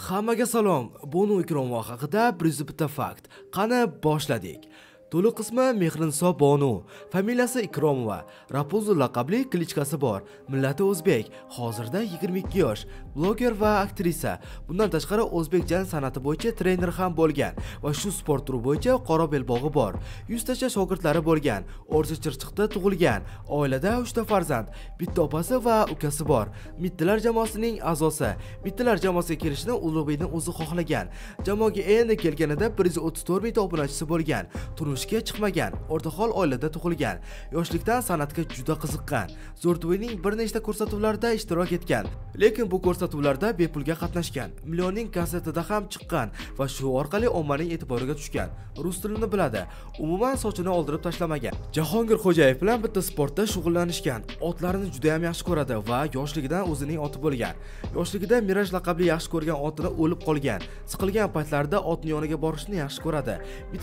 Hammaga salom. Bonu Ikromova haqida bitta fakt. Qani boshladik. To'liq qismi Mehrinso Bonu, familiyasi Ikromova, Rapunzel laqabli klichkasi bor. Millati o'zbek, hozirda 22 yosh, bloger va aktrisa. Bundan tashqari o'zbek jan san'ati bo'yicha trener ham bo'lgan va shu sport turi bo'yicha qora belbog'i bor. 100 tacha shogirdlari bo'lgan. O'rta Chirchiqda tug'ilgan. Oilada 3 ta farzand, bitta opasi va ukasi bor. Mittalar jamoasining a'zosi. Mittalar jamoasiga kirishni Ulug'bekni o'zi xohlagan. Jamoaga endi kelganida 134 mingta obunachisi bo'lgan. Turmushga chiqmagan, o'rtahol oilada tug'ilgan. Yoshlikdan san'atga juda qiziqqan. Zo'rto'yning bir nechta ko'rsatuvlarida ishtirok etgan, lekin bu ko'rsatuvlarda bepulga qatnashgan. Millionning konsertida ham chiqqan va shu orqali ommaning e'tiboriga tushgan. Rus tilini biladi. Umuman sochini oldirib tashlamagan. Jahongir Xo'jayev bilan bitta sportda shug'ullanishgan. Otlarni juda ham yaxshi ko'radi va yoshligidan o'zining oti bo'lgan. Yoshligida Miraj laqabli yaxshi ko'rgan otini o'lib qolgan. Siqilgan paytlarida otning yoniga borishni yaxshi ko'radi.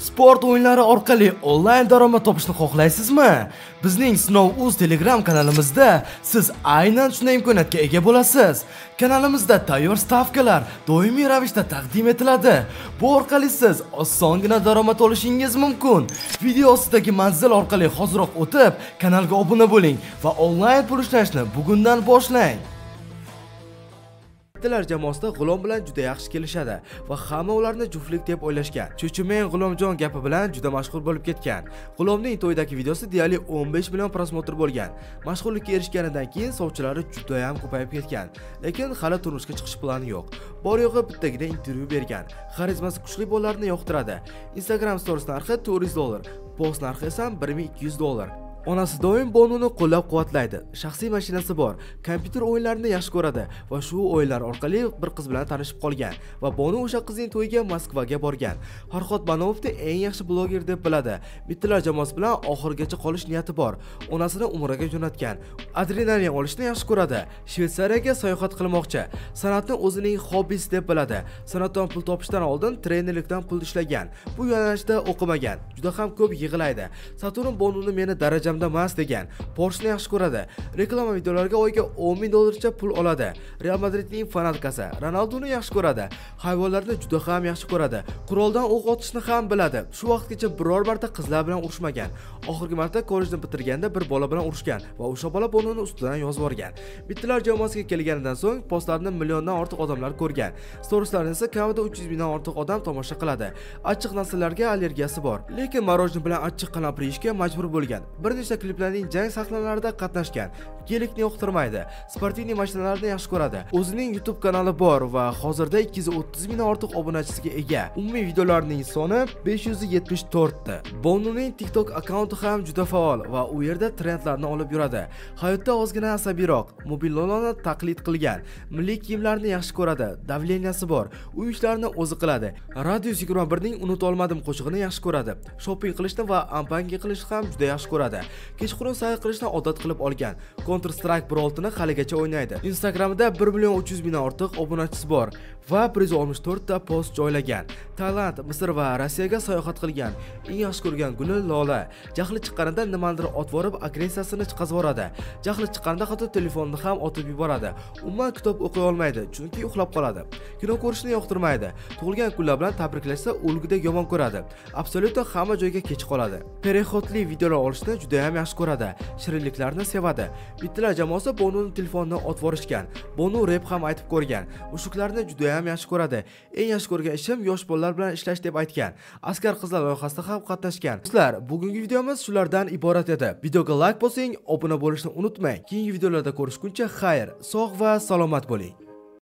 Sport o'yinlari orqali onlayn daromad topishni xohlaysizmi? Bizning Sinov.uz Telegram kanalimizda siz aynan shunday imkoniyatga ega bo'lasiz. Kanalimizda tayyor stavkalar doimiy ravishda taqdim etiladi. Bu orqali siz osongina daromad olishingiz mumkin. Video ostidagi manzil orqali hoziroq o'tib, kanalga obuna bo'ling va onlayn pul ishlashni bugundan boshlang. Mittalar jamoasida G'ulom bilan juda yaxshi kelishadi va hamma ularni juftlik deb o'ylashgan. Chuchumen G'ulomjon gapi bilan juda mashhur bo'lib ketgan. G'ulomning to'ydagi videosi deyarli 15 million prosmotr bo'lgan. Mashhurlikka erishganidan keyin sovchilari juda ham ko'payib ketgan, lekin hali turmushga chiqish plani yo'q. Bor yo'g'i bittagina intervyu bergan. Xarizmasi kuchli bolalarni yoqtiradi. Instagram stories narxi $400, post narxi esa $1200. Onasi doim Bonuni qo'llab-quvvatlaydi. Shaxsiy mashinasi bor, kompyuter o'yinlarini yaxshi ko'radi va shu o'yinlar orqali bir qiz bilan tanishib qolgan va Bonu o'sha qizning to'yiga Moskvaga borgan. Farhod Manovni eng yaxshi bloger deb biladi. Mittalar jamoasi bilan oxirigacha qolish niyati bor. Onasini Umraga jo'natgan. Adrenalin olishni yaxshi ko'radi. Shveysariyaga sayohat qilmoqchi. San'atni o'zining hobbisi deb biladi. San'atdan pul topishdan oldin trenerlikdan pul ishlagan. Bu yo'nalishda o'qimagan. Juda ham ko'p yig'laydi. Saturn Bonuni meni darajam mas degan. Porscheni yaxshi ko'radi. Reklama videolariga oyiga $10,000 pul oladi. Real Madridning fanatkasi. Ronaldoni yaxshi ko'radi. Hayvonlarni juda ham yaxshi ko'radi. Quroldan o'q otishni ham biladi. Shu vaqtgacha biror marta qizlar bilan urushmagan. Oxirgi marta kollejni bitirganda bir bola bilan urushgan va o'sha bola Bonuni ustidan yozib yuborgan. Mittalar jamoasiga kelganidan so'ng postlarni milliondan ortiq odamlar ko'rgan. Storieslarni esa kamida 300 mingdan ortiq odam tomosha qiladi. Achchiq narsalarga allergiyasi bor, lekin morojniy bilan achchiq qalampir yeyishga majbur bo'lgan. Bir nechta kliplarning jang sahnalarida qatnashgan. Gelikni yoqtirmaydi. Sportni mashinalarni yaxshi ko'radi. O'zining YouTube kanali bor va hozirda 230 mingdan ortiq obunachisiga ega. Umumiy videolarning soni 574 ta. Bonuning TikTok akkaunti ham juda faol va u yerda trendlarni olib yuradi. Hayotda ozgina asabiyroq, mobillarni taqlid qilgan. Milliy kiyimlarni yaxshi ko'radi. Davleniyasi bor. Uy ishlarini o'zi qiladi. Radius 21 ning unut olmadim qo'shig'ini yaxshi ko'radi. Shopping qilishni va ampangi qilishni ham juda yaxshi ko'radi. Kechqurun sayr qilishni odat qilib olgan. Counter Strike Brawl'ni haligacha o'ynaydi. Instagramda 1,3 mingdan ortiq obunachisi bor va 164 ta post joylagan. Tailand, Misr va Rossiyaga sayohat qilgan. Eng yaxshi ko'rgan guli Lola. Jahli chiqqanida nimadir otvorib agressiyasini chiqazib yuboradi. Jahli chiqqanda hatto telefonni ham otib yuboradi. Umuman kitob o'qiy olmaydi, chunki uxlab qoladi. Kino ko'rishni yoqtirmaydi. Tug'ilgan kunlar bilan tabriklashsa o'lgudek yomon ko'radi. Absolyutda hamma joyga kech qoladi. Perehodli videolar olishni juda ham yaxshi ko'radi. Shirinliklarni sevadi. Mittalar jamoasi Bonuning telefonini otib yuborishgan. Bonu rep ham aytib ko'rgan. Mushuklarni juda ham yaxshi ko'radi. Eng yaxshi ko'rgan ishim yosh bolalar bilan ishlash deb aytgan. Askar qizlar loyihasida ham qatnashgan. Do'stlar, bugungi videomiz shulardan iborat edi. Videoga like bosing, obuna bo'lishni unutmang. Keyingi videolarda ko'rishguncha xayr, sog' va salomat bo'ling.